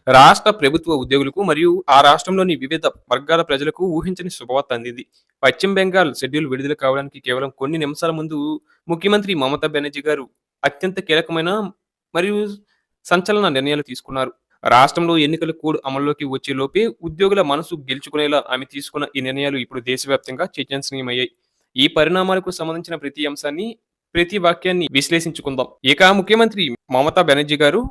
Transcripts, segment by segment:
రాష్ట్ర ప్రభుత్వ ఉద్యోగులకు మరియు ఆ రాష్ట్రంలోని వివిధ వర్గాల ప్రజలకు ఊహించని శుభవార్త అందింది. పశ్చిమ బెంగాల్ షెడ్యూల్ విడుదల కావడానికి కేవలం కొన్ని నిమిషాల ముందు ముఖ్యమంత్రి మమతా బెనర్జీ గారు అత్యంత కీలకమైన మరియు సంచలన నిర్ణయాలు తీసుకున్నారు. రాష్ట్రంలో ఎన్నికల కోడ్ అమల్లోకి వచ్చే లోపే ఉద్యోగుల మనసు గెలుచుకునేలా ఆమె తీసుకున్న ఈ నిర్ణయాలు ఇప్పుడు దేశవ్యాప్తంగా చర్చనీయమయ్యాయి. ఈ పరిణామాలకు సంబంధించిన ప్రతి అంశాన్ని, ప్రతి వాక్యాన్ని విశ్లేషించుకుందాం. ఇక ముఖ్యమంత్రి మమతా బెనర్జీ గారు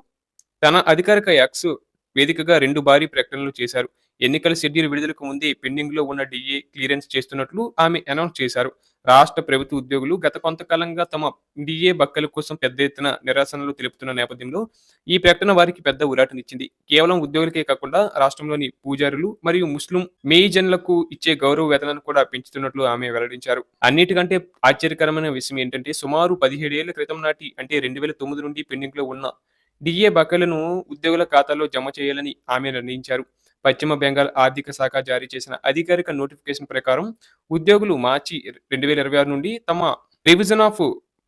తన అధికారిక యాక్స్ వేదికగా 2 భారీ ప్రకటనలు చేశారు. ఎన్నికల షెడ్యూల్ విడుదలకు ముందే పెండింగ్‌లో ఉన్న డీఏ క్లియరెన్స్ చేస్తున్నట్లు ఆమె అనౌన్స్ చేశారు. రాష్ట్ర ప్రభుత్వ ఉద్యోగులు గత కొంతకాలంగా తమ డీఏ బకాయిల కోసం పెద్ద ఎత్తున నిరసనలు తెలుపుతున్న నేపథ్యంలో ఈ ప్రకటన వారికి పెద్ద ఊరటనిచ్చింది. కేవలం ఉద్యోగులకే కాకుండా రాష్ట్రంలోని పూజారులు మరియు ముస్లిం మేయిజన్లకు ఇచ్చే గౌరవ వేతనాన్ని కూడా పెంచుతున్నట్లు ఆమె వెల్లడించారు. అన్నిటికంటే ఆశ్చర్యకరమైన విషయం ఏంటంటే సుమారు 17 ఏళ్ల క్రితం నాటి అంటే 2009 నుండి పెండింగ్‌లో ఉన్న డీఏ బకాయిలను ఉద్యోగుల ఖాతాల్లో జమ చేయాలని ఆమె నిర్ణయించారు. పశ్చిమ బెంగాల్ ఆర్థిక శాఖ జారీ చేసిన అధికారిక నోటిఫికేషన్ ప్రకారం ఉద్యోగులు మార్చి 2026 నుండి తమ revision of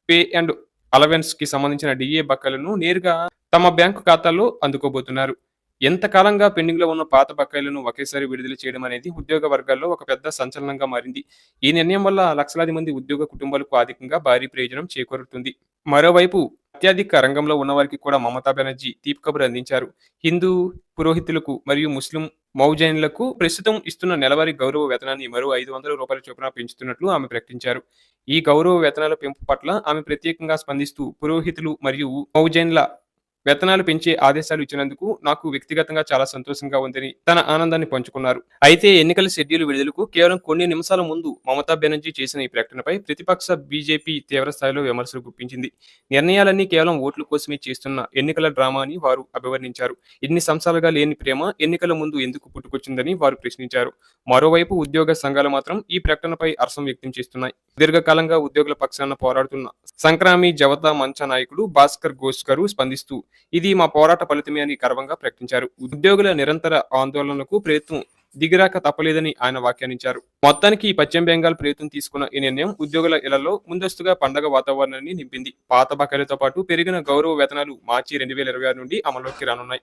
pay and allowance కి సంబంధించిన డీఏ బకాయిలను నేరుగా తమ బ్యాంకు ఖాతాల్లో అందుకోబోతున్నారు. ఎంతకాలంగా పెండింగ్‌లో ఉన్న పాత బకాయిలను ఒకేసారి విడుదల చేయడం అనేది ఉద్యోగ వర్గాల్లో ఒక పెద్ద సంచలనంగా మారింది. ఈ నిర్ణయం వల్ల లక్షలాది మంది ఉద్యోగ కుటుంబాలకు ఆర్థికంగా భారీ ప్రయోజనం చేకూరుతుంది. మరోవైపు అత్యధిక రంగంలో ఉన్నవారికి కూడా మమతా బెనర్జీ తీపి కబురు అందించారు. హిందూ పురోహితులకు మరియు ముస్లిం మౌజైన్లకు ప్రస్తుతం ఇస్తున్న నెలవారీ గౌరవ వేతనాన్ని మరో ₹500 చొప్పున పెంచుతున్నట్లు ఆమె ప్రకటించారు. ఈ గౌరవ వేతనాల పెంపు పట్ల ఆమె ప్రత్యేకంగా స్పందిస్తూ పురోహితులు మరియు మౌజైన్ల వేతనాలు పెంచే ఆదేశాలు ఇచ్చినందుకు నాకు వ్యక్తిగతంగా చాలా సంతోషంగా ఉందని తన ఆనందాన్ని పంచుకున్నారు. అయితే ఎన్నికల షెడ్యూల్ విడుదలకు కేవలం కొన్ని నిమిషాల ముందు మమతా బెనర్జీ చేసిన ఈ ప్రకటనపై ప్రతిపక్ష బీజేపీ తీవ్ర స్థాయిలో విమర్శలు గుప్పించింది. నిర్ణయాలన్నీ కేవలం ఓట్ల కోసమే చేస్తున్న ఎన్నికల డ్రామా అని వారు అభివర్ణించారు. ఇన్ని సంవత్సరాలుగా లేని ప్రేమ ఎన్నికల ముందు ఎందుకు పుట్టుకొచ్చిందని వారు ప్రశ్నించారు. మరోవైపు ఉద్యోగ సంఘాలు మాత్రం ఈ ప్రకటనపై హర్షం వ్యక్తం చేస్తున్నాయి. దీర్ఘకాలంగా ఉద్యోగుల పక్షాన పోరాడుతున్న సంక్రామి జవతా మంచ నాయకుడు భాస్కర్ ఘోష్ గారు స్పందిస్తూ ఇది మా పోరాట ఫలితమే అని గర్వంగా ప్రకటించారు. ఉద్యోగుల నిరంతర ఆందోళనలకు ప్రయత్నం దిగిరాక తప్పలేదని ఆయన వ్యాఖ్యానించారు. మొత్తానికి ఈ పశ్చిమ బెంగాల్ ప్రభుత్వం తీసుకున్న ఈ నిర్ణయం ఉద్యోగుల ఇళ్లలో ముందస్తుగా పండగ వాతావరణాన్ని నింపింది. పాత బకాయిలతో పాటు పెరిగిన గౌరవ వేతనాలు మార్చి 2026 నుండి అమల్లోకి రానున్నాయి.